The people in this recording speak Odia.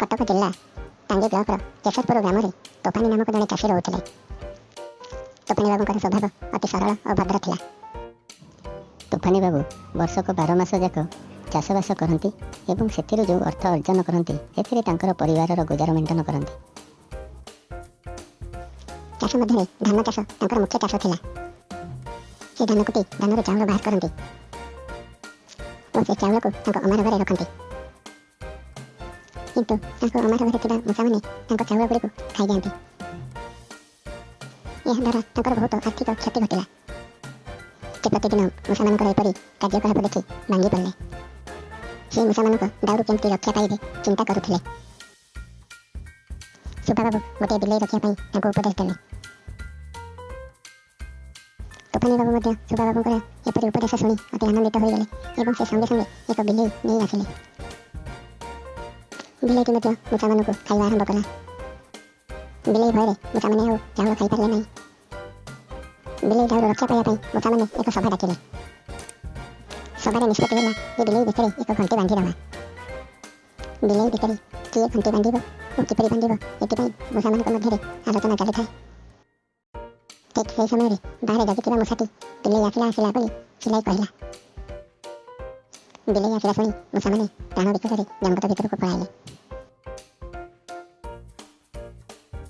କଟକ ଜିଲ୍ଲା ଟାଙ୍ଗୀ ବ୍ଲକର କେଶରପୁର ଗ୍ରାମରେ ତୋଫାନୀ ନାମକ ଜଣେ ଚାଷୀ ରହୁଥିଲେ। ତୋଫାନୀ ବାବୁଙ୍କର ସ୍ୱଭାବ ଅତି ସରଳ ଓ ଭଦ୍ର ଥିଲା। ତୋଫାନୀ ବାବୁ ବର୍ଷକ 12 ମାସ ଯାକ ଚାଷବାସ କରନ୍ତି ଏବଂ ସେଥିରୁ ଯେଉଁ ଅର୍ଥ ଅର୍ଜନ କରନ୍ତି ଏଥିରେ ତାଙ୍କର ପରିବାରର ଗୁଜାର ମେଣ୍ଟନ କରନ୍ତି। ଚାଷ ମଧ୍ୟରେ ଧାନ ଚାଷ ତାଙ୍କର ମୁଖ୍ୟ ଚାଷ ଥିଲା। ସେ ଧାନ କୁଟି ଧାନରୁ ଚାଉଳ ବାହାର କରନ୍ତି ଓ ସେ ଚାଉଳକୁ ତାଙ୍କ ଅମାର ଘରେ ରଖନ୍ତି। କିନ୍ତୁ ତାଙ୍କ ଅମାର ଘରେ ଥିବା ମୂଷାମାନେ ତାଙ୍କ ଚାଉଳ ଗୁଡ଼ିକୁ ଖାଇଯାଆନ୍ତି। ଏହାଦ୍ୱାରା ତାଙ୍କର ବହୁତ ଆର୍ଥିକ କ୍ଷତି ଘଟିଲା। ସେ ପ୍ରତିଦିନ ମୂଷାମାନଙ୍କର ଏପରି କାର୍ଯ୍ୟକଳାପ ଦେଖି ଭାଙ୍ଗି ପଡ଼ିଲେ। ସେହି ମୂଷାମାନଙ୍କ ଦାଉରୁ କେମିତି ରକ୍ଷା ପାଇବେ ଚିନ୍ତା କରୁଥିଲେ। ସୁଭା ବାବୁ ଗୋଟିଏ ବିଲେଇ ରଖିବା ପାଇଁ ତାଙ୍କୁ ଉପଦେଶ ଦେଲେ। ତୋଫାନୀ ବାବୁ ମଧ୍ୟ ସୁଭା ବାବୁଙ୍କର ଏପରି ଉପଦେଶ ଶୁଣି ଅତି ଆନନ୍ଦିତ ହୋଇଗଲେ ଏବଂ ସେ ସଙ୍ଗେ ସଙ୍ଗେ ଏକ ବିଲେଇ ନେଇ ଆସିଲେ। ବିଲେଇଟି ମଧ୍ୟ ମୂଷାମାନଙ୍କୁ ଖାଇବା ଆରମ୍ଭ କଲା। ବିଲେଇ ଭୟରେ ମୂଷାମାନେ ଆଉ ଚାଉଳ ଖାଇପାରିଲେ ନାହିଁ। ବିଲେଇ ଦାଉରୁ ରକ୍ଷା ପାଇବା ପାଇଁ ମୂଷାମାନେ ଏକ ସଭା ଡାକିଲେ। ସଭାରେ ନିଷ୍ପତ୍ତି ହେଲା ଯେ ବିଲେଇ ଭିତରେ ଏକ ଘଣ୍ଟି ବାନ୍ଧିଦେବା। ବିଲେଇ ଭିତରେ କିଏ ଘଣ୍ଟି ବାନ୍ଧିବ ଓ କିପରି ବାନ୍ଧିବ ଏଥିପାଇଁ ମୂଷାମାନଙ୍କ ମଧ୍ୟରେ ଆଲୋଚନା ଚାଲିଥାଏ। ଠିକ୍ ସେହି ସମୟରେ ବାହାରେ ଜଗିଥିବା ମୂଷାଟି ବିଲେଇ ଆସିଲା ବୋଲି ଚିଲାଇ କହିଲା। ବିଲେଇ ଆସିଲା ଶୁଣି ମୂଷାମାନେ ପ୍ରାଣ ବିକଳରେ ଜଙ୍ଗଲ ଭିତରକୁ ପଳାଇଲେ।